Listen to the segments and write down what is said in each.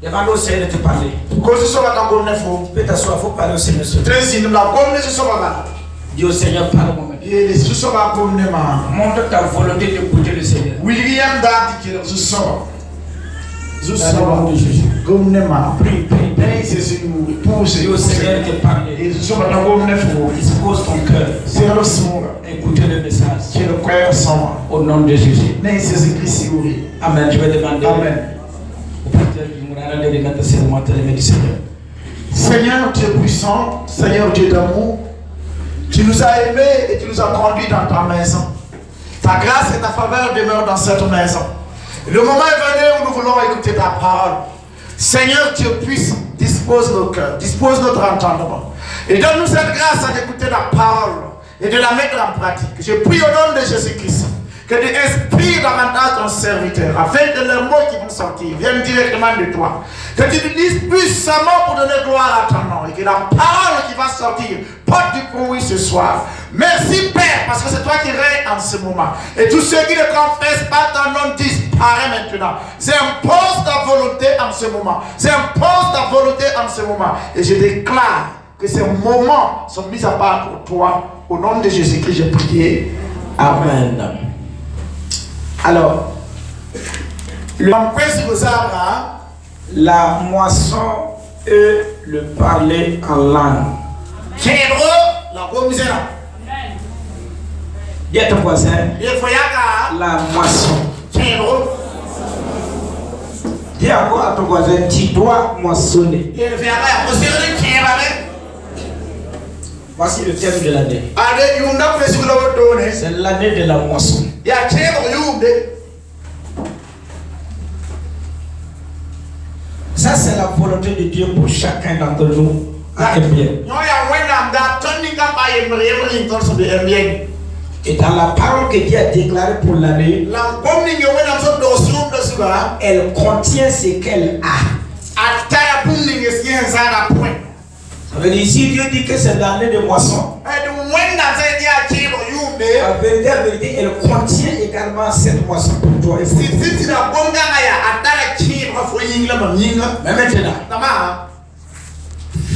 Demande au Seigneur de te parler. Peut t'asseoir, il faut parler au Seigneur. Dis au Seigneur, parle-moi maintenant. Montre ta volonté d'écouter le Seigneur. William Dati, Prie. Dis au Seigneur de te parler. Dispose ton cœur. Écoutez le message. Au nom de Jésus. Amen. Je vais demander. Amen. Seigneur, tu es puissant. Seigneur, Dieu d'amour. Tu nous as aimés et tu nous as conduits dans ta maison. Ta grâce et ta faveur demeurent dans cette maison. Le moment est venu où nous voulons écouter ta parole. Seigneur, tu es puissant. Dispose nos cœurs, dispose notre entendement. Et donne-nous cette grâce d'écouter la parole et de la mettre en pratique. Je prie au nom de Jésus-Christ que tu inspires davantage ton serviteur afin que les mots qui vont sortir viennent directement de toi. Que tu nous dises puissamment pour donner gloire à ton nom et que la parole qui va sortir porte du bruit ce soir. Merci Père parce que c'est toi qui règnes en ce moment. Et tous ceux qui ne confessent pas ton nom disparaissent maintenant. J'impose ta volonté en ce moment. J'impose ta volonté en ce moment. Et je déclare que ces moments sont mis à part pour toi. Au nom de Jésus-Christ, j'ai prié. Amen. Alors, la moisson et le parler en langue. Dis à ton voisin, la moisson. Dis encore à ton voisin, tu dois moissonner. Voici le thème de l'année. C'est l'année de la moisson. Ça, c'est la volonté de Dieu pour chacun d'entre nous à un bien. Et dans la parole que Dieu a déclarée pour l'année, elle contient ce qu'elle a. Ça veut dire, si Dieu dit que c'est l'année de moisson, la vérité, elle contient également cette moisson pour toi. Mais maintenant,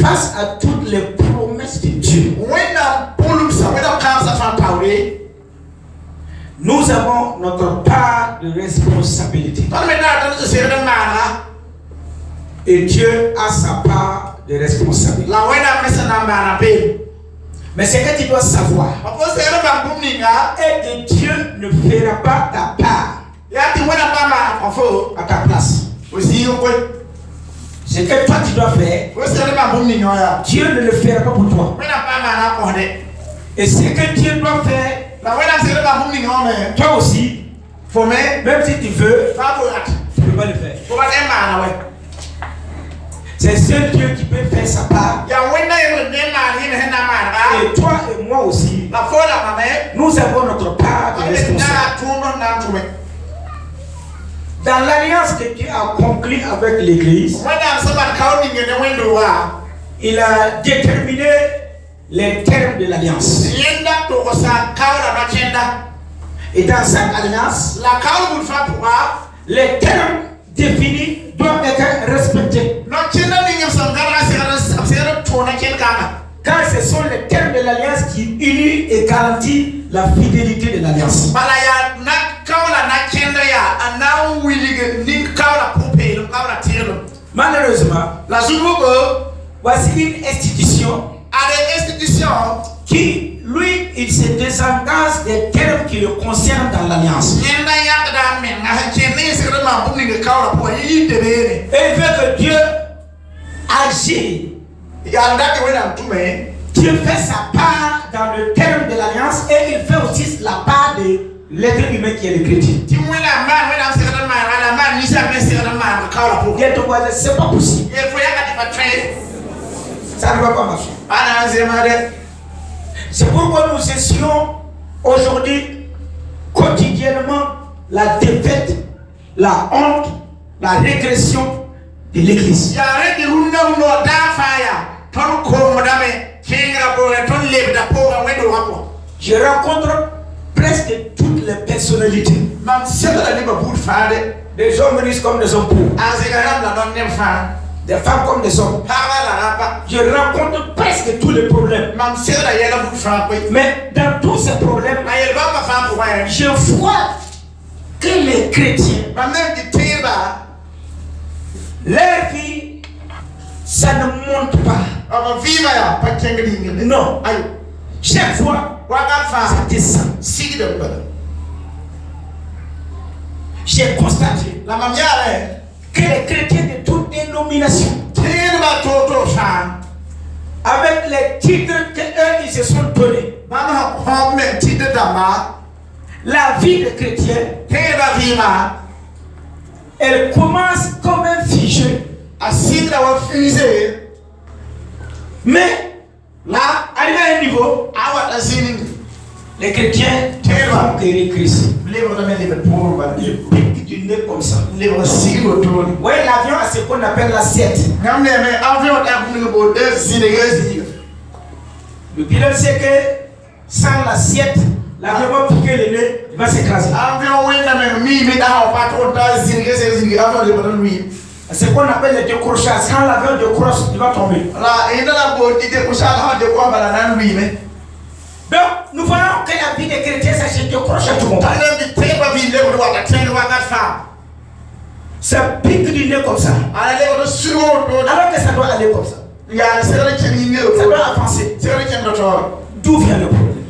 face à toutes les promesses de Dieu, nous avons notre part de responsabilité. Et Dieu a sa part de responsabilité. Mais ce que tu dois savoir, est que Dieu ne fera pas ta part à ta place. Ce que toi tu dois faire, Dieu ne le fera pas pour toi. Et ce que Dieu doit faire, toi aussi, même si tu veux, tu ne peux pas le faire. C'est seul Dieu qui peut faire sa part. Et toi et moi aussi, nous avons notre part de responsabilité. Dans l'alliance que Dieu a conclue avec l'Église, il a déterminé les termes de l'alliance. Et dans cette alliance, les termes définis doivent être respectés. Car ce sont les termes de l'alliance qui unissent et garantissent la fidélité de l'alliance. Malheureusement, voici une institution qui, lui, il se désengage des termes qui le concernent dans l'alliance. Et il veut que Dieu agisse. Dieu fait sa part dans le terme de l'alliance et il fait aussi la part de l'être humain qui est le chrétien. C'est pas possible. Ça ne va pas marcher. C'est pourquoi nous essayons aujourd'hui quotidiennement la défaite, la honte, la régression de l'Église. Je rencontre presque toutes les personnalités Des hommes riches comme des hommes pauvres. Des femmes comme des hommes. Je rencontre presque tous les problèmes. Mais dans tous ces problèmes, je vois que les chrétiens, leur vie, ça ne monte pas. Non. Chaque fois, ça descend. J'ai constaté que les chrétiens de toutes dénominations, avec les titres qu'eux ils se sont donnés, la vie des chrétiens, elle commence comme un fichier. Mais là, arrivé à un niveau, les chrétiens vont guérir Christ. Ils piquent du nez comme ça. Oui, l'avion a ce qu'on appelle l'assiette. Le pilote sait que sans l'assiette, l'avion va piquer le nez, il va s'écraser. C'est ce qu'on appelle le décrochage. Quand l'avion décroche, il va tomber. Donc, nous voyons que la vie des chrétiens, ça se décroche à tout moment. Ça pique du nez comme ça. Alors que ça doit aller comme ça. Ça doit avancer. D'où vient le problème?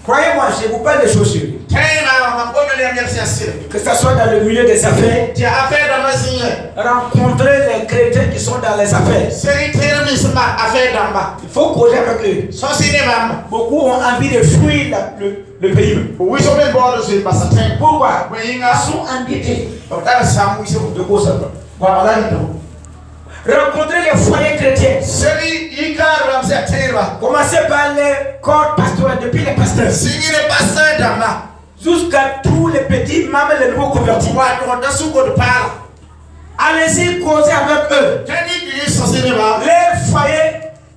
Croyez-moi, je vous parle des choses sérieuses. Que ce soit dans le milieu des affaires, rencontrer les chrétiens qui sont dans les affaires. Il faut causer avec eux. Beaucoup ont envie de fuir le pays. Pourquoi? Ils sont endettés. De quoi ça va? Rencontrer les foyers chrétiens. Commencez par les corps pastoraux, depuis les pasteurs. Jusqu'à tous les petits, même les nouveaux convertis. Allez-y causer avec eux. Les foyers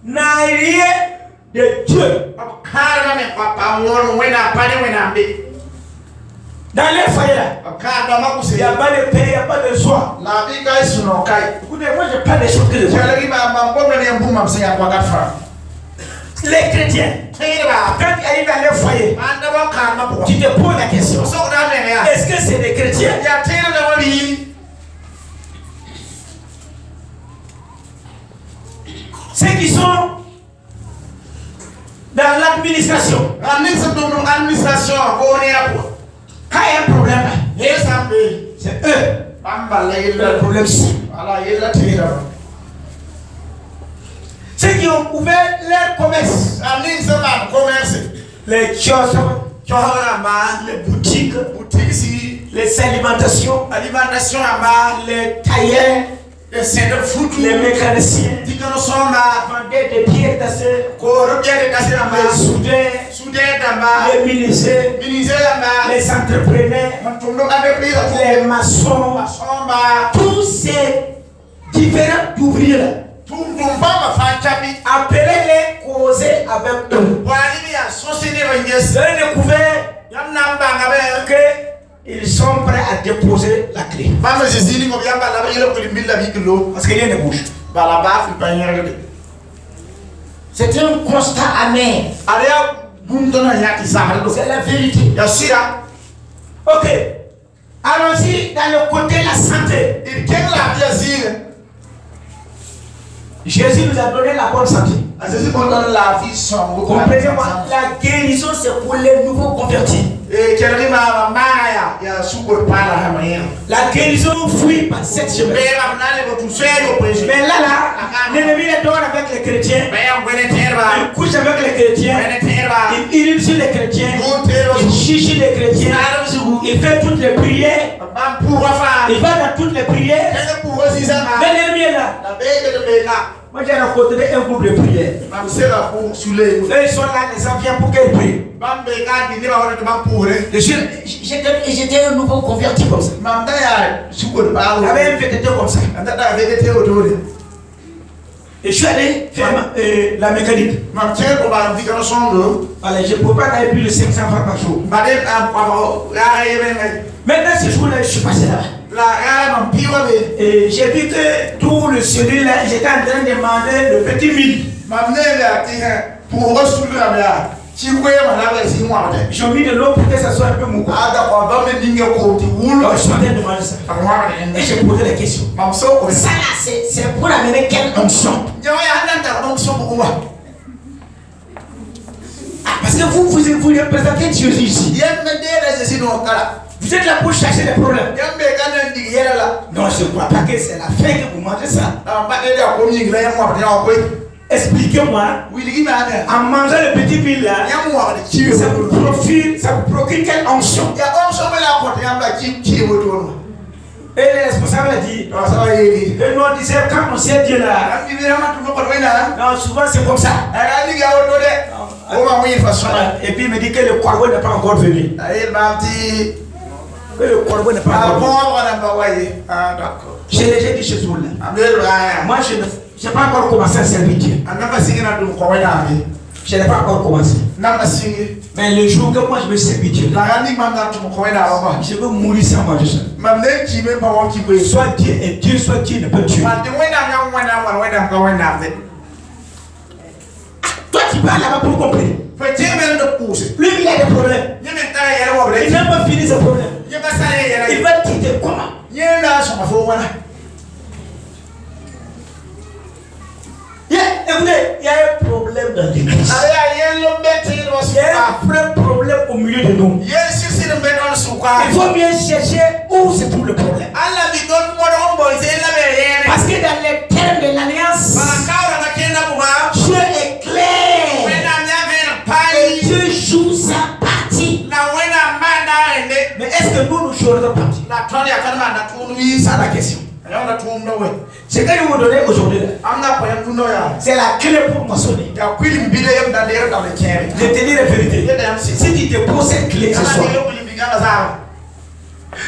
n'ont rien de Dieu. Dans les foyers là, il n'y a pas de paix, il n'y a pas de joie. Écoutez, moi je parle des choses que je vois. Les chrétiens, quand ils arrivent dans les foyers, tu te poses la question, est-ce que c'est des chrétiens? Ceux qui sont dans l'administration, quand il y a un problème, c'est eux le problème. Ceux qui ont ouvert leur commerce, les kiosques, les boutiques, les alimentations, les tailleurs, les mécaniciens, vendaient des pieds d'acier, les soudeurs, les menuisiers, les entrepreneurs, les maçons, tous ces différents ouvriers là. Appelez-les causer avec eux. Vous avez découvert qu'ils sont prêts à déposer la clé. Parce qu'il y a des bouches. C'est un constat amer. C'est la vérité. Ok. Allons-y dans le côté de la santé. Jésus nous a donné la bonne santé. Comprenez-moi, la guérison c'est pour les nouveaux convertis. La guérison fuit par cette chemin. Mais là, l'ennemi dort avec les chrétiens. Il couche avec les chrétiens. Il irrite sur les chrétiens. Il chiche les chrétiens. Il fait toutes les prières. Il va dans toutes les prières. Mais l'ennemi est là. Moi j'ai rencontré un groupe de prière. Eux ils sont là, les enfants pour qu'ils prient. J'étais un nouveau converti comme ça. J'avais un vétété comme ça. Et je suis allé faire la mécanique. Allez, je ne peux pas gagner plus de 500 francs par jour. Maintenant, ce jour-là, je suis passé là-bas. Et j'ai vu que tout le celui-là, j'étais en train de demander le petit mille. J'ai mis de l'eau pour que ça soit un peu mou. Je suis en train de demander ça. Et j'ai posé la question. Ça là, c'est pour amener quelle onction? Parce que vous représentez Dieu ici. Vous êtes là pour chercher des problèmes. Non, je ne crois pas que c'est la fin que vous mangez ça. Expliquez-moi. En mangeant le petit mille là, ça vous procure quelle onction? Et les responsables ont dit, et nous on disait, quand on sait Dieu là, non, souvent c'est comme ça. Et puis il me dit que le corbeau n'est pas encore venu. Que le corbeau n'est pas encore venu. J'ai déjà dit ce jour-là. Moi je n'ai pas encore commencé à servir Dieu. Je n'ai pas encore commencé. Mais le jour que moi je vais servir Dieu, je veux mourir sans manger ça. Soit Dieu est Dieu, soit Dieu ne peut tuer. Toi tu parles là-bas pour comprendre. Lui il a des problèmes. Il n'a pas fini ses problèmes. Il va quitter comment? Écoutez, il y a un problème dans l'église. Il y a un vrai problème au milieu de nous. Il faut bien chercher où se trouve le problème. Parce que dans les termes de l'alliance, Dieu est clair. Et Dieu joue sa partie. Mais est-ce que nous jouons notre partie? C'est la question. Ce que je vous donne aujourd'hui, c'est la clé pour maçonner. Je te dis la vérité. Si tu te poses cette clé ce soir,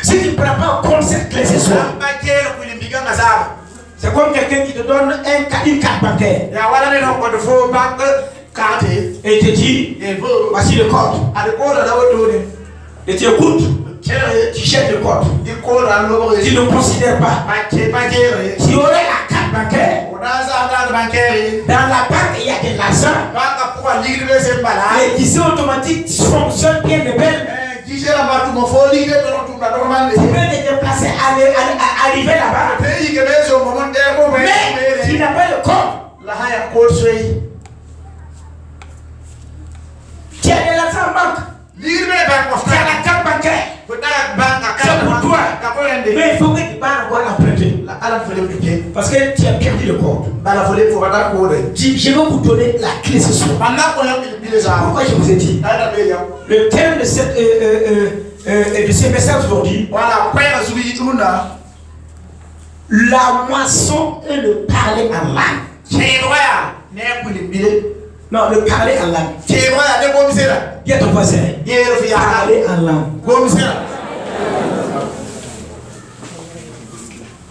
si tu ne prends pas en compte cette clé ce soir, c'est comme quelqu'un qui te donne une carte bancaire et te dit, voici le code. Et tu écoutes. Tu cherches le code. Tu ne considères pas. Tu aurais la carte bancaire. Dans la banque, il y a de l'argent. Les guichets automatiques fonctionnent bien de belle. Tu peux te déplacer, arriver là-bas. Mais tu n'as pas le code. Tu as de l'argent en banque. Tu as la carte bancaire. C'est pour toi. Mais il faut que tu parles encore l'emprunter. Parce que tu as perdu le code. Je vais vous donner la clé ce soir. Pourquoi je vous ai dit? Le thème de ce message aujourd'hui, la moisson et le parler en langue. Non, le parler en langue. Dis à ton voisin. Parler en langue.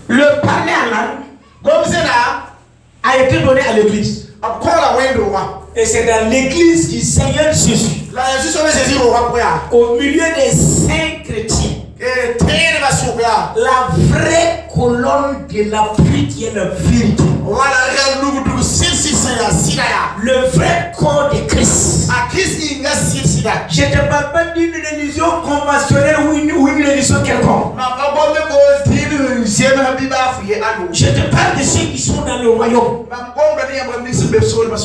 Le parler en langue a été donné à l'église. Et c'est dans l'église du Seigneur Jésus, au milieu des saints chrétiens, la vraie colonne de l'appui qui est la vérité. Le vrai corps de Christ. Je ne te parle pas d'une religion conventionnelle ou une religion quelconque. Je te parle de ceux qui sont dans le royaume.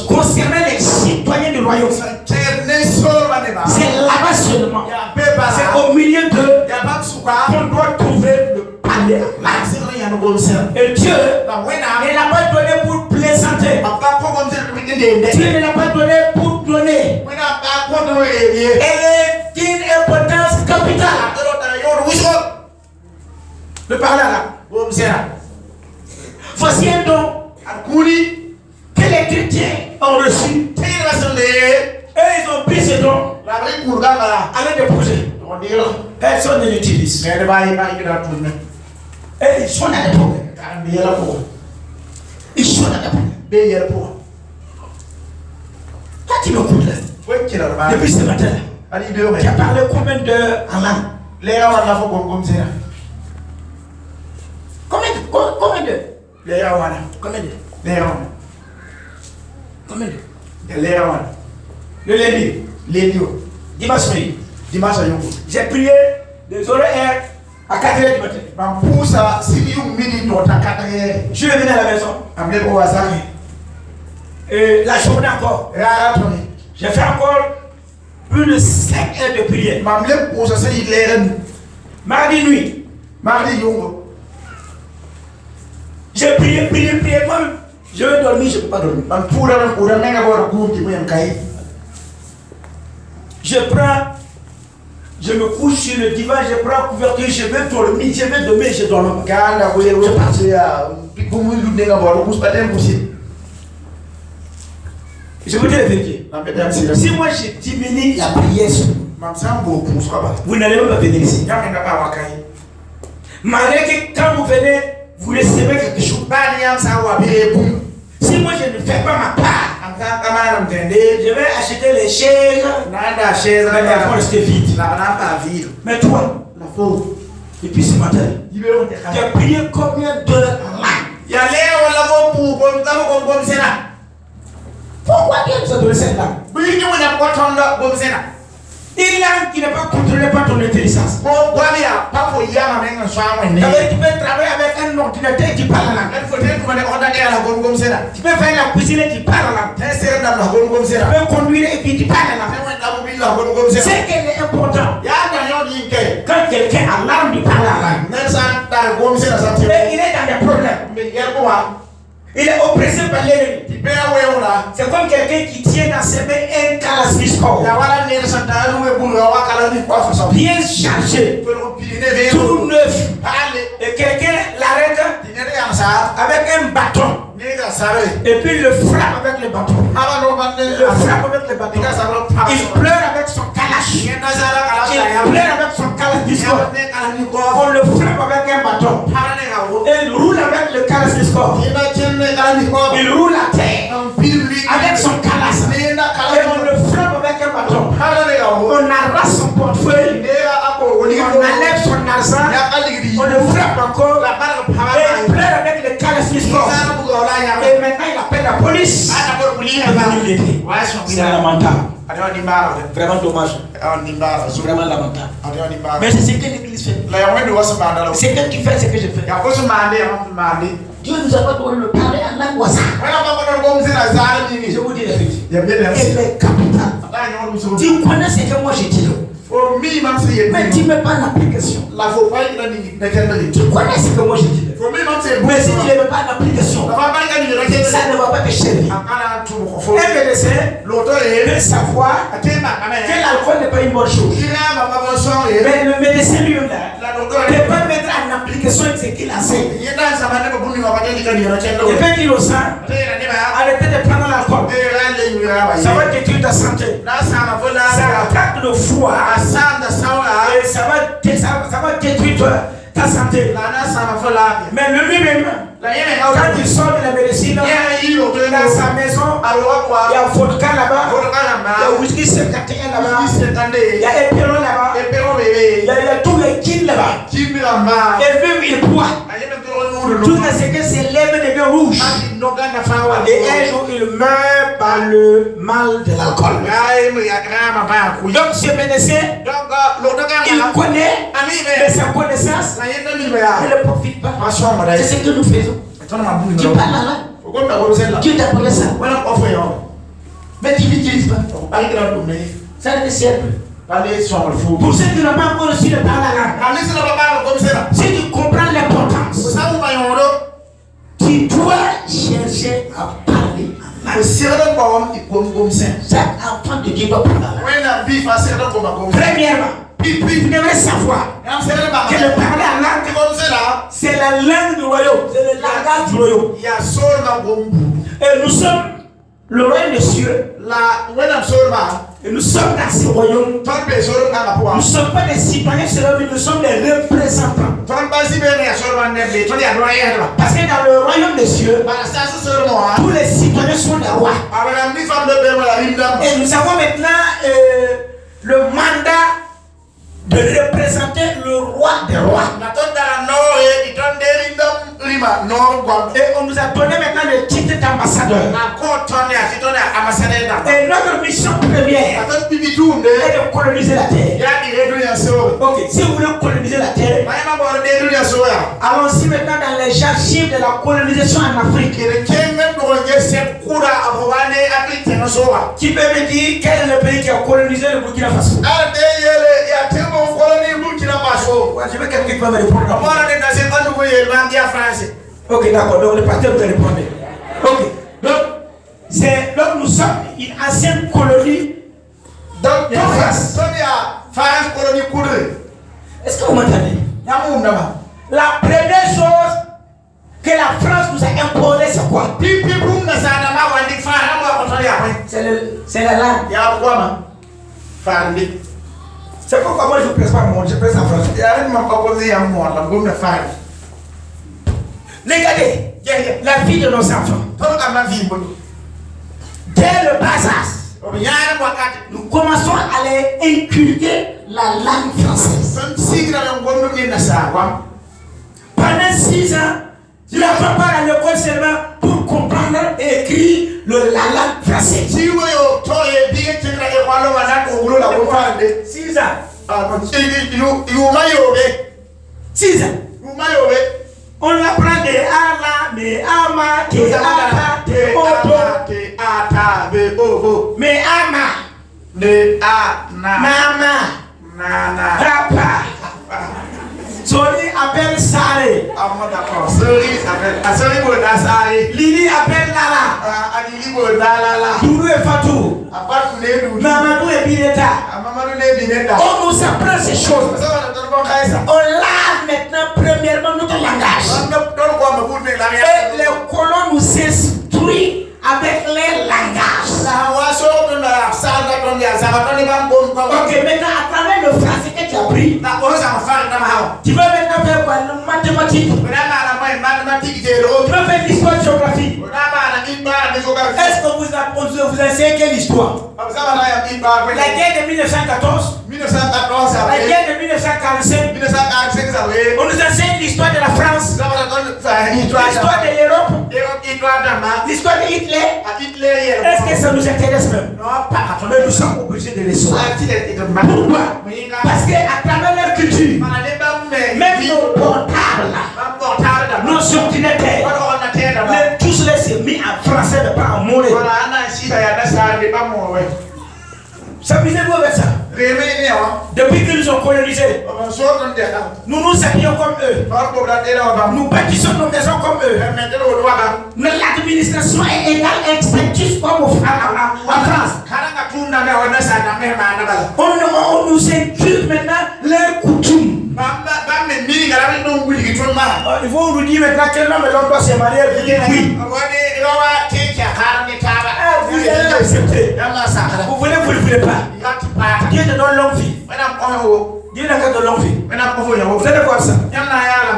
Concernant les citoyens du royaume, c'est là-bas seulement. C'est au milieu d'eux qu'on doit trouver le parler. Et Dieu ne l'a pas donné pour plaisanter. Dieu ne l'a pas donné pour donner. Elle est d'une importance capitale. Le parler là. Voici un don que les chrétiens ont reçu. Et ils ont pris ce don à les déposer. Personne ne l'utilise. Et ils sont dans les problèmes. Ils sont dans les problèmes. Toi, tu m'écoutes là. Depuis ce matin, tu as parlé combien d'heures en langue? Les Yawana faut comme ça. Combien de? Les Yawana. Combien de? Les Yawana. Combien de? Les Yawana. Le lundi. Lundi. Dimanche midi. Dimanche à Yongo. J'ai prié de 0h à 4h du matin. Ma pousse à si vous midi dans ta 4h. Je suis venu à la maison. Amenez au hasard. Et la journée encore. J'ai fait encore plus de 5 heures de prière. Mardi nuit. Mardi Yongo. J'ai prié. Moi, je vais dormir, je ne peux pas dormir. Je me couche sur le divan, je prends couverture, je vais dormir, je dors. Je vous dis la vérité. Si moi je diminue la prière, vous n'allez même pas venir ici. Malgré que quand vous venez, vous recevez quelque chose. Si moi je ne fais pas ma part, je vais acheter les chaises, mais elles vont rester vides. Mais toi, depuis ce matin, tu as prié combien d'heures là? Pourquoi Dieu nous a donné cette langue? Une langue qui n'est pas contrôlée par ton intelligence. Tu peux travailler avec un ordinateur qui parle la langue. Tu peux faire la cuisine et tu parles la langue. Tu peux conduire et puis tu parles la langue. C'est qu'elle est important. Quand quelqu'un a l'âme, il parle la langue. Et il est dans des problèmes. Il est oppressé par l'ennemi. C'est comme quelqu'un qui tient dans ses mains un kalasnichkov. Bien chargé. Tout neuf. Et quelqu'un l'arrête avec un bâton. Et puis il le frappe avec le bâton. Il pleure avec son kalash. Il pleure avec son kalasnichkov. On le frappe avec un bâton. Et il roule avec le kalasnichkov. Il roule à terre avec son calasse et on le frappe avec un bâton. On arrache son portefeuille, on enlève son argent, on le frappe encore et il pleure avec le calasse. Et maintenant il appelle la police. C'est lamentable. Vraiment dommage. Vraiment lamentable. Mais c'est ce que l'église fait. C'est ce que tu fais, ce que je fais. Dieu nous a pas donné le parler en langue wasa. Je vous dis la vérité. Elle est capitale. Tu connais ce que moi j'ai dit. Mais tu ne mets pas l'application. Tu connais ce que moi j'ai dit. Mais si tu ne mets pas l'application, ça ne va pas te servir. Un médecin peut savoir que l'alcool n'est pas une bonne chose. Mais le médecin lui-même ne peut pas mettre en application ce qu'il a fait. Il peut dire au sang, arrêtez de prendre l'alcool. Ça va détruire ta santé. Ça attaque le foie. Et ça va détruire ta santé. Mais lui-même, quand il sort de la médecine, dans sa maison, il y a vodka là-bas, il y a whisky 51 là-bas, il y a éperon là-bas, il y a tous les kins là-bas. Et même il boit. Tout ce que c'est lèvres de deux rouges. Et un jour il meurt par le mal de l'alcool. Donc ce médecin, il connaît, mais sa connaissance, il ne profite pas. C'est ce que nous faisons. Tu parles là, Dieu t'a donné ça. Mais tu n'utilises pas. Ça ne te sert plus. Pour ceux qui n'ont pas encore reçu le parler là, si tu comprends l'importance, tu dois chercher à parler. Chaque enfant de Dieu doit parler. Premièrement, vous devez savoir que le parler en langue, c'est la langue du royaume, c'est le langage du royaume. Et nous sommes le royaume des cieux. Et nous sommes dans ce royaume. Nous ne sommes pas des citoyens seulement, mais nous sommes des représentants. Parce que dans le royaume des cieux, tous les citoyens sont des rois. Et nous avons maintenant le mandat de représenter le roi des rois. Et on nous a donné maintenant le titre d'ambassadeur. Et notre mission première est de coloniser la terre. Ok, si vous voulez coloniser la terre, allons-y maintenant dans les archives de la colonisation en Afrique. Qui peut me dire quel est le pays qui a colonisé le Burkina Faso? Je veux quelqu'un qui va me répondre. Ok, d'accord, donc le pasteur peut répondre. Ok, donc nous sommes une ancienne colonie. Donc, est-ce que vous m'entendez? La première chose que la France nous a imposée, c'est quoi? C'est la langue. C'est pourquoi moi je ne presse pas mon, je presse en français. Regardez, la vie de nos enfants. Dès le bas âge, nous commençons à les inculquer la langue française. Pendant 6 ans, l'enfant part à l'école seulement pour comprendre et écrire la langue française. 6 ans. 6 ans. On apprend des ala, des ama, des ata, des oto, mais ama, de ana, mama, papa. Sori appelle Saré. Lili appelle Lala. Doudou et Fatou. Mamadou et Bineta. On nous apprend ces choses. On lave maintenant premièrement notre langage. Et les colons nous instruisent avec les langages. Ok, maintenant à travers le français que tu as pris, tu vas maintenant faire quoi? Le mathématique. Tu vas faire l'histoire de géographie. Est-ce que vous enseignez quelle histoire? La guerre de 1914. La guerre de 1945. On nous enseigne l'histoire de la France. L'histoire de l'Europe. L'histoire de Hitler. Est-ce que ça nous intéresse même? Non, pas. Mais nous sommes obligés de les sauver. Pourquoi? Parce qu'à travers leur culture, même nos portables, nos ordinateurs, tous les mis en français, mais pas en monnaie. S'amusez-vous avec ça? Depuis qu'ils nous ont colonisés, nous nous habillons comme eux. Nous bâtissons nos maisons comme eux. L'administration est égale extinctus comme en France. On nous inculque maintenant les coutumes. Il faut nous dire maintenant quel homme et l'homme doit se marier. Oui. Vous allez l'accepter. Vous voulez, vous ne voulez pas. Dieu te donne longue vie. Dieu n'a qu'à de longue vie. Vous allez voir ça.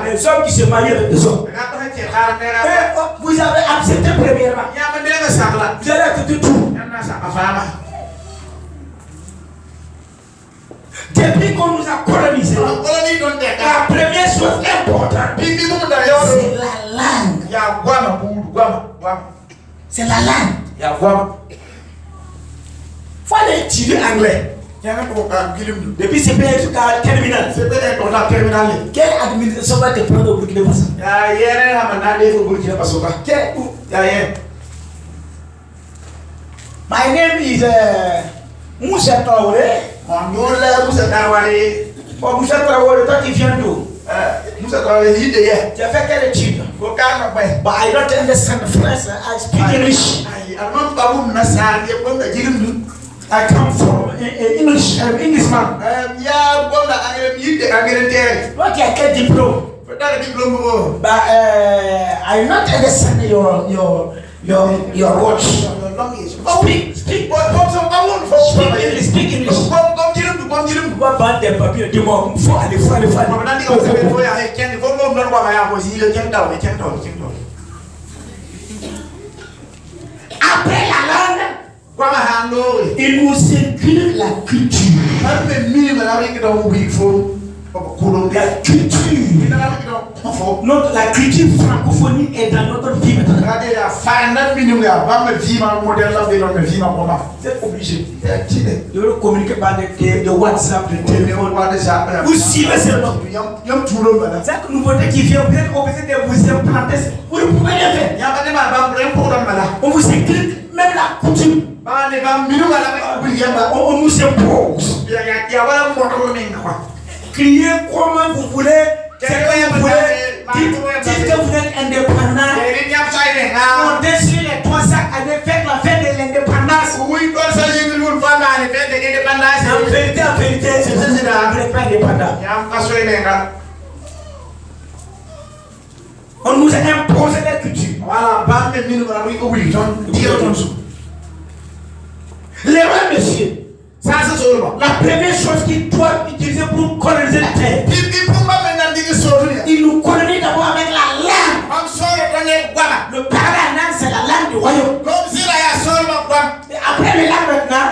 Les hommes qui se marient avec des hommes. Vous avez accepté premièrement. Vous allez accepter tout. Depuis qu'on nous a colonisés, la première chose importante, c'est la langue. C'est la langue. Faut aller étudier anglais. Depuis c'est bien jusqu'à terminal. Quelle administration va te prendre au Burkina Faso? My name is Moussa Traoré. Moussa Traoré, toi qui viens d'où? Moussa Traoré, tu as fait quelle étude? But I don't understand French. I speak English. I come from English, Englishman. What is your diploma? But I not understand your words. Speak English. Speak English. What about the papier? The more après la langue, Il nous inculque la culture. La culture. La culture francophonie est dans notre vie maintenant. C'est obligé. De communiquer par de WhatsApp, de téléphone. Vous suivez seulement. Cette nouveauté qui vient, vous êtes obligé de vous implanter. Vous ne pouvez rien faire. On vous inculque même la coutume. On nous impose. Criez comment vous voulez. Dites que vous êtes indépendant. Montez sur les 3 sacs années, faites la fête de l'indépendance. En vérité, vous n'êtes pas indépendant. On nous a imposé la culture. L'erreur, monsieur. La première chose qu'ils doivent utiliser pour coloniser la terre, ils nous colonisent d'abord avec la langue. Le parler en langue, c'est la langue du royaume. Et après les langues maintenant,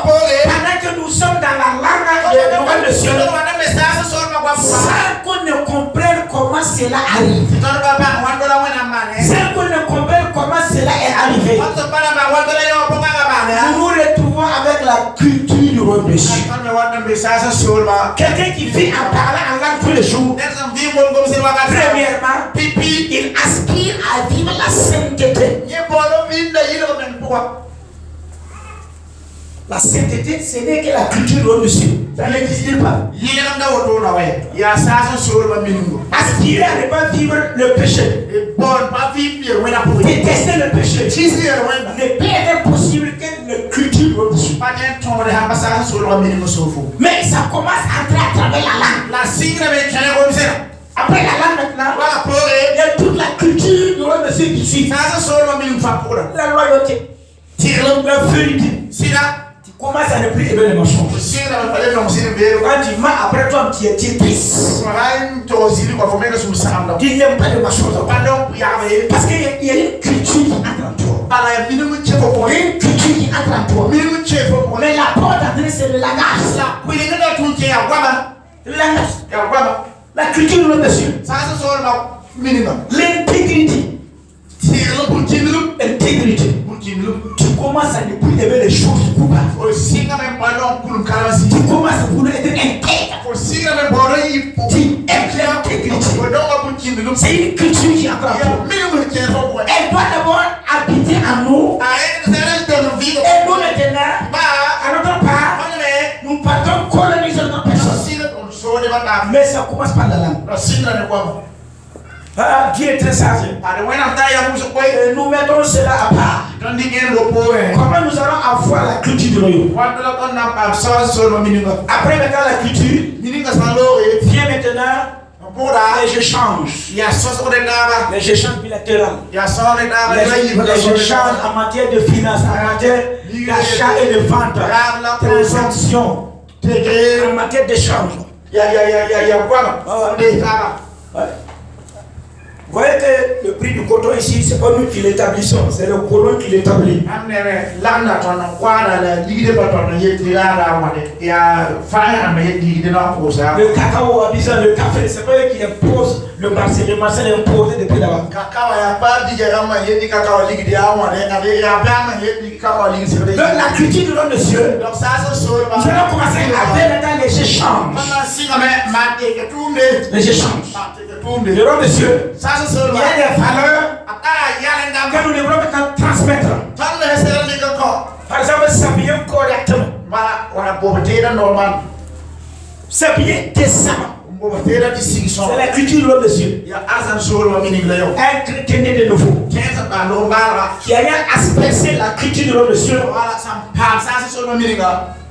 pendant que nous sommes dans la langue de Dieu, sans qu'on ne comprenne comment cela arrive, sans qu'on ne comprenne comment cela est arrivé, nous nous retrouvons avec la culture du royaume de Dieu. Quelqu'un qui vit en parlant en langue tous les jours, premièrement, il aspire à vivre la sainteté. La sainteté, ce n'est que la culture du royaume de Dieu. Ça n'existe pas. Aspirer à ne pas vivre le péché. Détester le péché. Ne peut être possible que la culture du royaume de Dieu. Mais ça commence à entrer à travers la langue. Après la langue maintenant, il y a toute la culture du royaume de Dieu qui suit. La loyauté, la vérité. Tu commences à ne plus aimer les mensonges. Quand tu mens après toi, tu es triste. Tu n'aimes pas les mensonges. Parce qu'il y a une culture qui entre en toi. Il y a une culture qui entre en toi. Mais la porte d'entrée, c'est le langage. La culture de monsieur. L'intégrité. Intégrité. Tu commences à ne plus aimer les choses coupables. Tu commences à vouloir être intègre. Tu aimes l'intégrité. C'est une culture qui entre en toi. Elle doit d'abord habiter en nous. Et nous maintenant, à notre part, nous partons coloniser notre personne. Mais ça commence par la langue. Dieu est très sage. Et nous mettons cela à part. Comment nous allons avoir la culture du royaume? Après maintenant la culture, vient maintenant les échanges. Les échanges bilatéraux. Les échanges en matière de finances, en matière d'achat et de vente, transaction, en matière d'échange. Vous voyez que le prix du coton ici, ce n'est pas nous qui l'établissons, c'est le colon qui l'établit. Le cacao, le café, c'est pas eux qui imposent le marché. Le marché est imposé depuis là-bas. Donc la culture de l'homme de Dieu, nous allons commencer à faire dans les échanges. Les échanges. Le roi de Dieu, il y a des valeurs que nous devons maintenant transmettre. Par exemple, s'habiller correctement. S'habiller décemment. C'est la culture de l'homme de Dieu. Être chrétien de nouveau. Qui a aspergé la culture de l'homme de Dieu.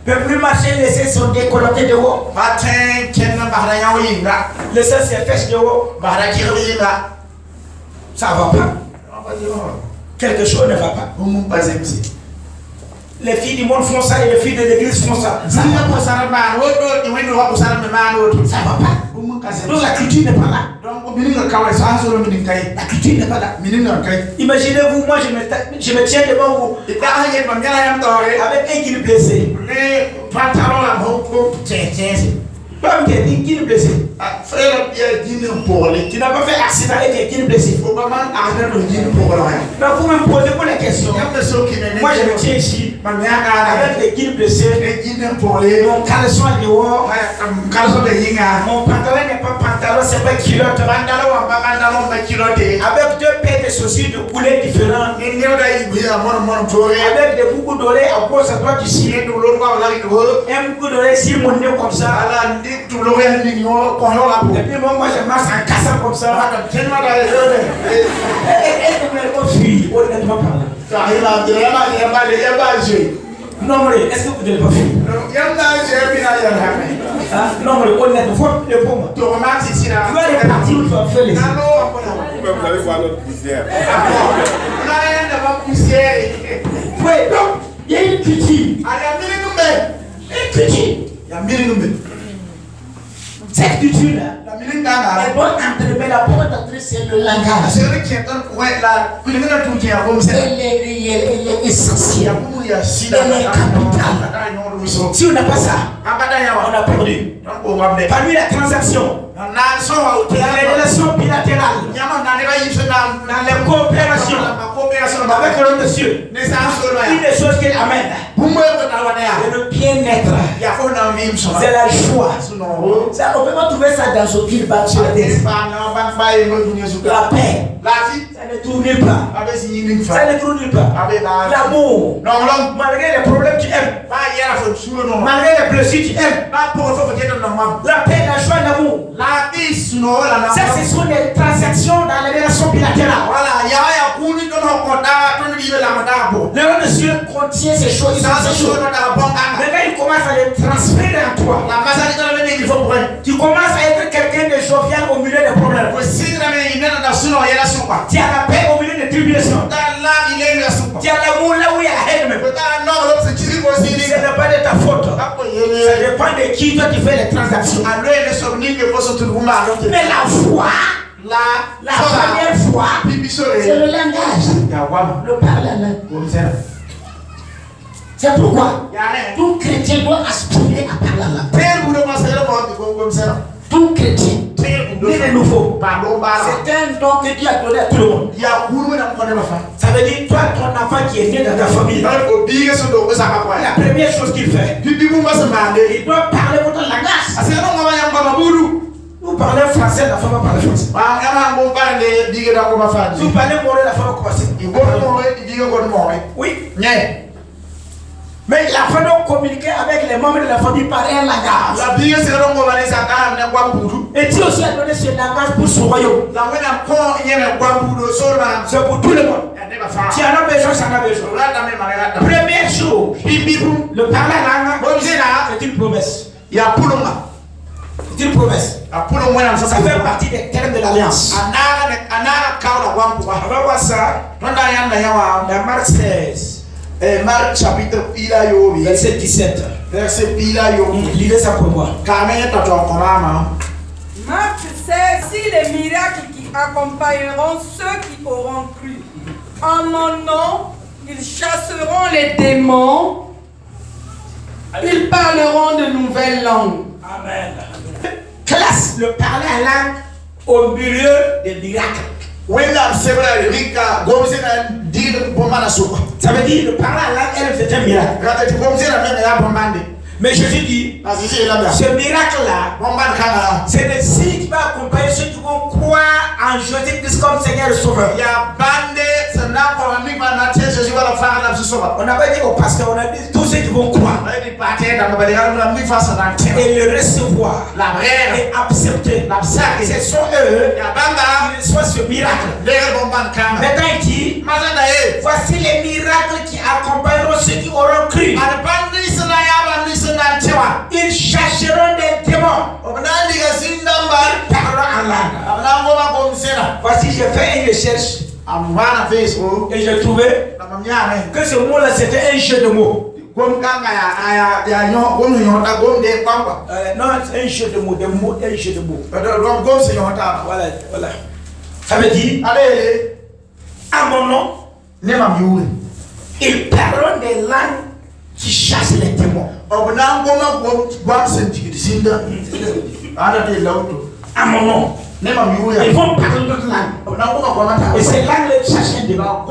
Ne peut plus marcher, laisser son décolleté de haut. Laisser ses fesses de haut. Ça ne va pas. Quelque chose ne va pas. Les filles du monde font ça et les filles de l'église font ça. Ça va pas. Ça va pas. Donc la culture n'est pas là. La culture n'est pas là. Imaginez-vous, moi je me tiens devant vous avec un guide blessé. Pas qui est blessé. Tu n'as pas fait accident et tu es blessé. Donc vous me posez pour la question. Moi je me tiens ici avec des guides blessés. Mon caleçon est dehors. Mon pantalon n'est pas pantalon, c'est pas culotte. Avec deux paires de chaussures de couleurs différentes. Avec des boucles d'oreilles à gauche à droite ici. Un boucle d'oreille ici, mon nez comme ça. Et puis moi je marche en cassant comme ça. Et vous n'avez pas fui, honnêtement parlant. Non mais est-ce que vous n'avez pas fui? Non mais honnêtement, faut le pour moi. Tu vas aller partir où tu vas faire les choses. Vous allez voir notre poussière. Oui, donc il y a une culture. Une culture. Cette culture-là, elle doit entraîner la porte d'entrée, c'est le langage. Elle est essentielle. Elle est capitale. Si on n'a pas ça, on a perdu. Parmi la transaction, dans les relations bilatérales, dans les coopérations avec le monsieur, une des choses qu'il amène, c'est le bien-être, c'est la joie. On ne peut pas trouver ça dans ce qu'il bat sur la tête. La paix, ça ne tourne nulle part. Ça ne tourne nulle part. L'amour, malgré les problèmes, tu aimes. Malgré les blessures, tu aimes. La paix, la joie, l'amour. Ça, ce sont des transactions dans les relations bilatérales. Le monsieur contient ces choses. Maintenant, il commence à les transférer en toi. Tu commences à être quelqu'un de jovial au milieu des problèmes. Tu as la paix au milieu des tribulations. Tu as l'amour là où il y a la haine même. Ce n'est pas de ta faute. Ça dépend de qui toi tu fais les transactions. Mais la foi, la première foi, c'est le langage. Le parler à langue. C'est pourquoi tout chrétien doit aspirer à parler à langue. Tout chrétien, né de nouveau, c'est un don que Dieu a donné à tout le monde. Ça veut dire, toi, ton enfant qui est né dans ta famille, la première chose qu'il fait, il doit parler votre langage. Vous parlez français, la femme va parler français. Vous parlez moré, la femme va commencer. Oui. Mais la femme doit communiquer avec les membres de la famille par un langage. Et Dieu aussi a donné ce langage pour son royaume. C'est pour tout le monde. Tu en as besoin, ça en a besoin. Première chose, le parler à la langue, c'est une promesse. C'est une promesse. Ça fait partie des termes de l'alliance. On va voir ça dans Marc 16. Marc chapitre verset 17. Lisez ça pour moi. Marc 16, si les miracles qui accompagneront ceux qui auront cru. En mon nom, ils chasseront les démons. Ils parleront de nouvelles langues. Amen. Classe le parler à langue au milieu des miracles. Ça veut dire le parler à langue, elle c'est un miracle. Mais Jésus dit, ce miracle-là, c'est le signe qui va accompagner ceux qui vont croire en Jésus-Christ comme Seigneur et Sauveur. On n'a pas dit au pasteur, on a dit tous ceux qui vont croire et le recevoir et accepter. Ce sont eux qui reçoivent ce miracle. Maintenant il dit, voici les miracles qui accompagneront ceux qui auront cru. Ils chercheront des démons. Ils parleront en langue. Voici, j'ai fait une recherche et j'ai trouvé que ce mot-là c'était un jeu de mots. Comme quand il y a non, c'est un jeu de mots, un jeu de mots. comme c'est Voilà, voilà. Ça veut dire, allez, à mon nom, ils parlent des langues qui chassent les démons. À mon nom, ils vont parler d'autres langues. Et ces langues chassent les démons.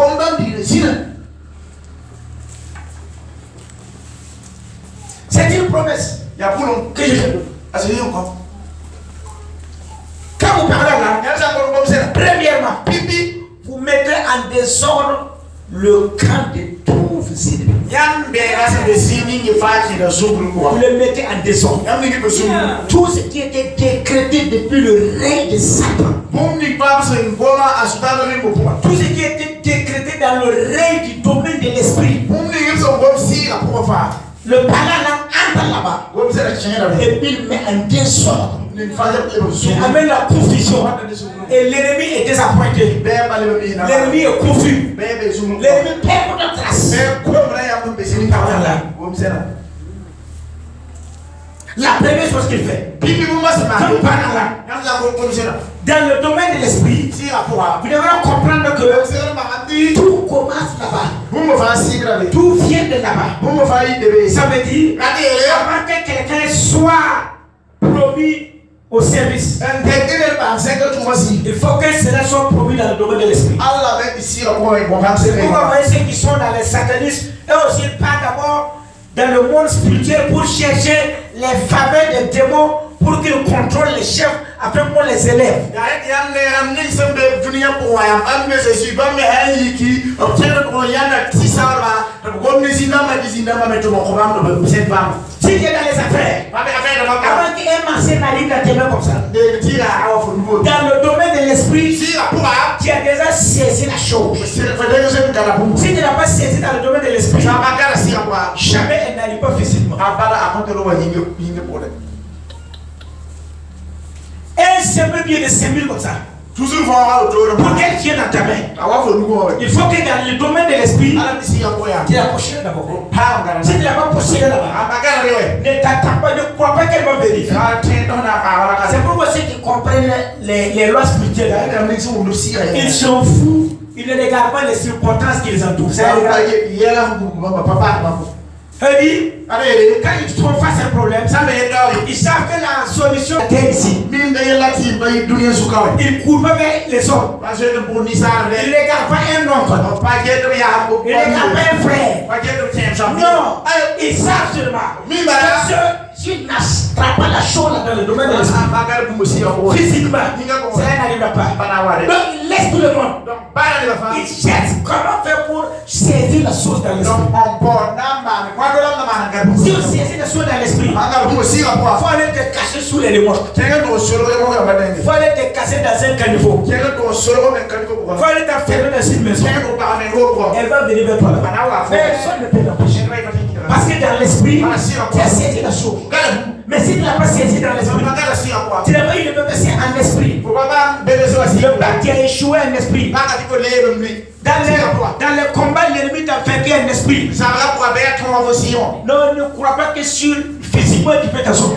C'est une promesse que je fais. Quand vous parlez la langue, premièrement, vous mettez en désordre le camp de tous vos ennemis. Vous le mettez en désordre. Tout ce qui était décrété depuis le règne de Satan. Tout ce qui était décrété dans le règne du domaine de l'esprit. Le parlant entre là-bas. Et puis il met un désordre. Il amène la confusion. Et l'ennemi est désappointé. L'ennemi est confus. L'ennemi perd notre trace. La première chose qu'il fait, dans le domaine de l'esprit, vous devez comprendre que tout commence là-bas. Tout vient de là-bas. Ça veut dire, avant que quelqu'un soit promis au service, il faut que cela soit promis dans le domaine de l'esprit. Pourquoi vous voyez ceux qui sont dans les satanismes, eux aussi partent d'abord dans le monde spirituel pour chercher les faveurs des démons pour qu'ils contrôlent les chefs afin qu'on les élève. Si tu es dans les affaires, avant qu'un marché n'arrive à tes mains comme ça, dans le domaine de l'esprit, tu as déjà saisi la chose. Si tu n'as pas saisi dans le domaine de l'esprit, jamais elle n'arrive pas physiquement. Un simple billet de 5 000 comme ça. Pour qu'elle tienne dans ta main, il faut que dans le domaine de l'esprit, tu la possèdes d'abord. Si tu ne l'as pas possédé là-bas, ne t'attends pas, ne crois pas qu'elle va venir. C'est pourquoi ceux qui comprennent les lois spirituelles, ils s'en foutent. Ils ne regardent pas les circonstances qui les entourent. Quand ils font face à un problème, ils savent que la solution est ici. Ils ne courent pas vers les autres. Ils ne regardent pas un oncle. Ils ne regardent pas un frère. Non, ils savent seulement que si tu n'attrapes pas la chose dans le domaine de l'esprit, physiquement, cela n'arrivera pas. Donc il laisse tout le monde. Il cherche comment faire pour saisir la chose dans l'esprit. Si on saisit la chose dans l'esprit, il faut aller te cacher sous les remorques. Il faut aller te cacher dans un caniveau. Il faut aller t'enfermer dans une maison. Elle va venir vers toi. Personne ne peut l'empêcher. Parce que dans l'esprit, tu as saisi la chose. Mais si tu n'as pas saisi dans l'esprit, tu n'as pas eu le bébé en esprit. Tu as échoué en esprit. Dans le combat, l'ennemi t'a vaincu en esprit. Non, ne crois pas que sur physiquement tu peux t'assumer.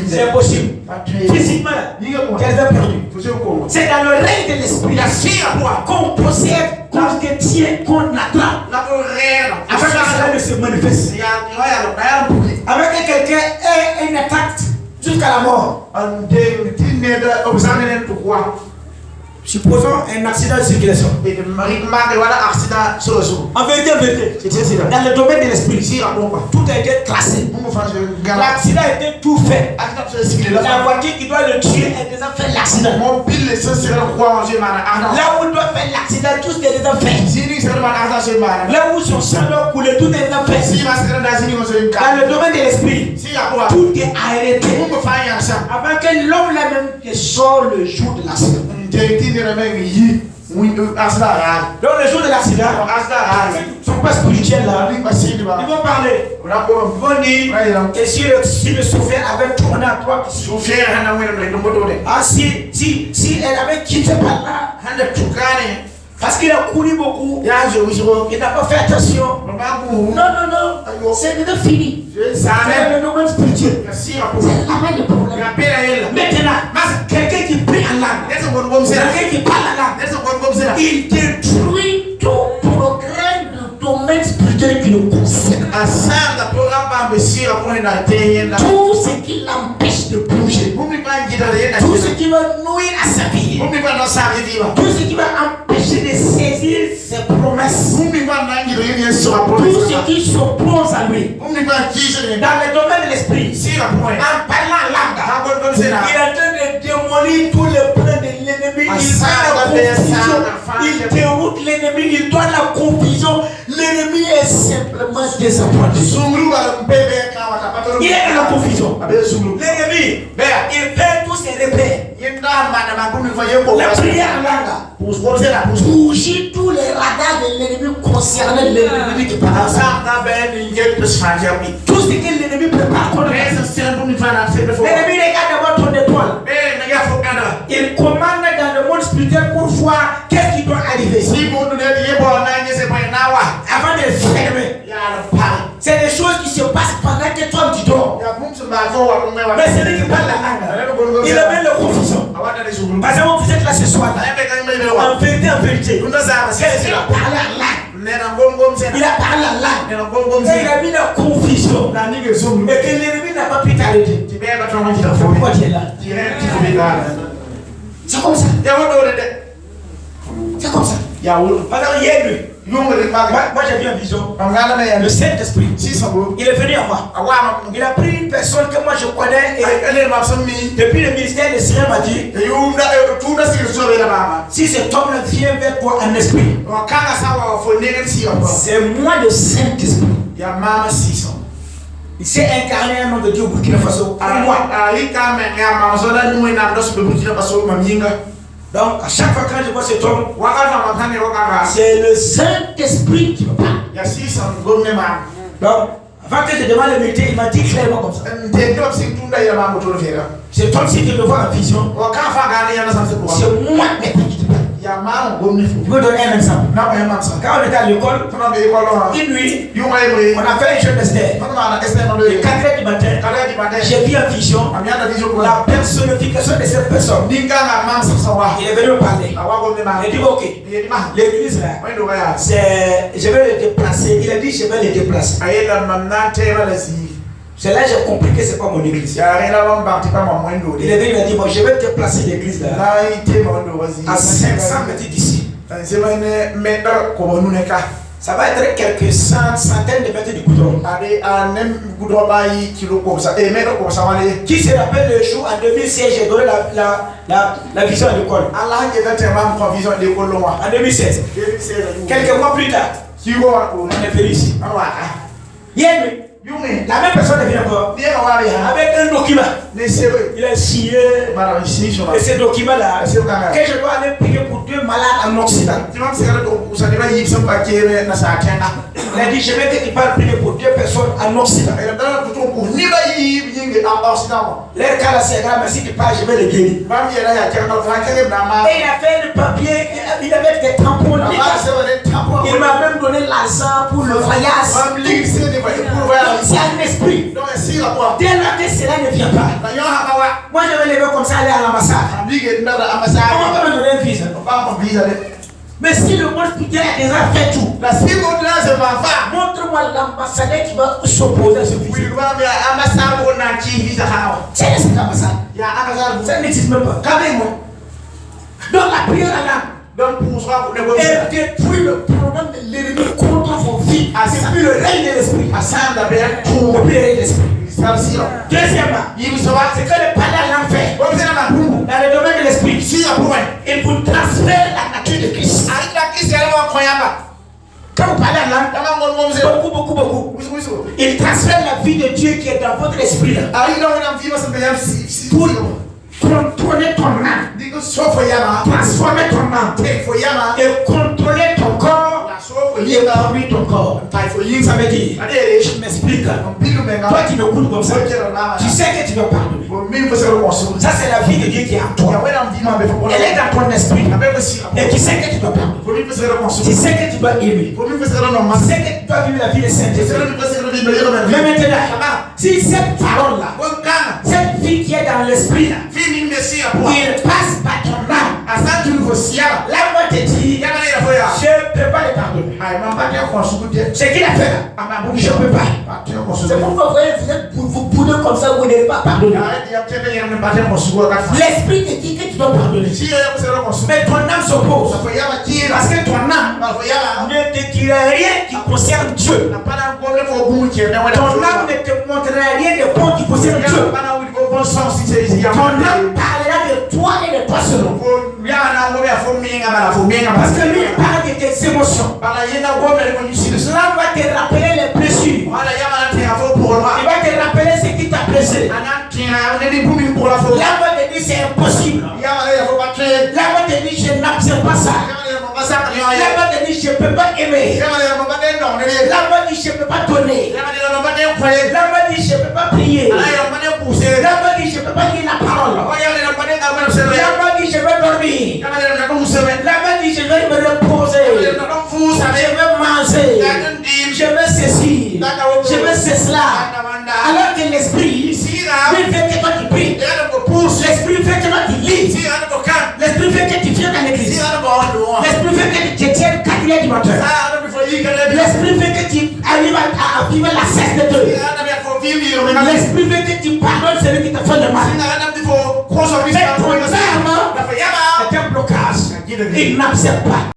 C'est impossible. Physiquement, tu as perdu. C'est dans le règne de l'esprit qu'on possède, qu'on détient, qu'on attrape. Avant que cela ne se manifeste. Avant que quelqu'un ait une attaque jusqu'à la mort. Supposons un accident de circulation. En vérité, dans le domaine de l'esprit, tout a été tracé. L'accident a été tout fait. La voiture qui doit le tuer a déjà fait l'accident. Là où il doit faire l'accident, tout est déjà fait. Là où son sang doit couler, tout est déjà fait. Dans le domaine de l'esprit, tout est arrêté. Avant que l'homme là-même sort le jour de l'accident. Donc le jour de l'accident, ils ne sont pas spirituels là. Ils vont parler. Ils vont dire que si le souffert avait tourné à toi, si elle avait quitté par là, Parce qu'il a couru beaucoup. Il n'a pas fait attention. Non. C'est déjà fini. C'est le domaine spirituel. C'est là le problème. Maintenant, quelqu'un qui prie en langue, quelqu'un qui parle en langue, il détruit tout progrès du domaine spirituel qui le concerne. Tout ce qui l'empêche de bouger, tout ce qui va nuire à sa vie, tout ce qui va empêcher de saisir ses promesses, tout ce qui s'oppose à lui, dans le domaine de l'esprit, en parlant en langue, il est en train de démolir tous les plans de l'ennemi. Il fait la confusion, il déroute l'ennemi, il donne la confusion. L'ennemi est simplement désappointé. Il est dans la confusion. L'ennemi, il perd tous ses repères. La prière en langue bouger tous les radars de l'ennemi concernant l'ennemi qui parle. Tout ce que l'ennemi prépare contre l'ennemi regarde d'abord ton étoile. Il commande dans le monde spirituel pour voir qu'est-ce qui doit arriver. Avant de fermer. C'est des choses qui se passent pendant que toi tu dors. Mais celui qui parle la langue, il amène la confusion. Parce que vous êtes là ce soir. En vérité, il a parlé en langue. Il a parlé en langue. Et il a mis la confusion. Et que l'ennemi n'a pas pu t'arrêter. Pourquoi tu es là? C'est comme ça. C'est comme ça. Parce que hier, lui, moi j'ai vu une vision. Le Saint-Esprit, il est venu à moi. Il a pris une personne que moi je connais et depuis le ministère de Seigneur m'a dit, si cet homme-là vient vers toi en esprit, c'est moi le Saint-Esprit. Il s'est incarné un nom de Dieu au Burkina Faso. Pour moi. Donc, à chaque fois que je vois cet homme, c'est le Saint-Esprit qui me parle. Donc, avant que je demande le vérité, il m'a dit clairement comme ça. C'est comme si tu me vois en vision. C'est moi qui te parle. Je vais donner un exemple. Quand on était à l'école, une nuit, on a fait un jeu d'Esther. Le 4h du matin, j'ai vu en vision la personnification de cette personne. Il est venu me parler. Il dit ok, l'église là, je vais le déplacer. Il a dit je vais le déplacer. C'est là que j'ai compris que ce n'est pas mon église. Il est venu, il a dit bon, je vais te placer l'église là à 500 mètres d'ici. Ça va être quelques centaines de mètres de goudron. Qui se rappelle le jour en 2016, j'ai donné la vision à l'école. En 2016. Quelques mois plus tard, on est venu ici. La même personne vient encore avec un document. Il a signé. Et ce document-là, que je dois aller prier pour 2 malades en Occident. Il a dit je vais que tu parles prier pour 2 personnes en Occident. L'air cas là c'est grave, mais si tu parles, je vais le guérir. Et il a fait le papier, il avait des tampons. Il m'a même donné l'argent pour le voyage. C'est un esprit. Dès là que cela ne vient pas, moi je vais lever comme ça, aller à l'ambassade. On va pas me donner un visa. Mais si le monde spirituel a déjà fait tout, montre-moi l'ambassadeur qui va s'opposer à ce visa. C'est cette ambassade. Ça n'existe même pas. Calmez-moi. Donc la prière là, elle détruit le problème de l'ennemi contre vos vies. Et puis le règne de l'esprit. Pour le règne de l'esprit. Deuxièmement, c'est que le palais à l'enfer, dans le domaine de l'esprit, il vous transfère la nature de Christ. Quand vous parlez à l'âme, beaucoup, il transfère la vie de Dieu qui est dans votre esprit. Pour contrôler ton âme, transformer ton âme et contrôler ton corps et conduire ton corps. d'accord. Ça veut dire, je m'explique. Toi qui m'écoutes comme ça, tu sais que tu dois pardonner. Ça, c'est la vie de Dieu qui est en toi. Elle est dans ton esprit. Et tu sais que tu dois pardonner. Tu sais que tu dois aimer. Tu sais que tu dois vivre la vie de sainteté. Mais maintenant, si cette parole-là, cette vie qui est dans l'esprit, il passe par ton âme. Là, moi, te dis, je ne peux pas le pardonner. Ce qu'il a fait là, je ne peux pas. C'est pourquoi vous pouvez comme ça, vous n'allez pas pardonner. L'esprit te dit que tu dois pardonner. Mais ton âme s'oppose. Parce que ton âme ne te dira rien qui concerne Dieu. Ton âme ne te montrera rien de bon qui concerne Dieu. Ton âme parlera de toi et de toi seulement. Parce que lui parle de tes émotions. Cela va te rappeler les blessures. Il va te rappeler ce qui t'a blessé. Là, on va te dire c'est impossible. Là, on va te dire je n'accepte pas ça. Là, on va te dire je ne peux pas aimer. Là, on va dire je ne peux pas donner. Là, on va dire je ne peux pas prier. Là, on va dire je ne peux pas lire la parole. Là, on va dire je vais dormir. Là, on va dire je vais me reposer. Je vais manger. Je vais ceci. Je vais cela. Alors que l'esprit, lui fait que toi tu pries. L'esprit fait que toi tu lis. L'esprit fait que tu viens dans l'église. L'esprit fait que tu tiens 4 heures du matin. L'esprit fait que tu arrives à vivre la cesse de Dieu. L'esprit fait que tu pardonnes celui qui te fait le mal. Mais ton âme est un blocage. Il n'accepte pas.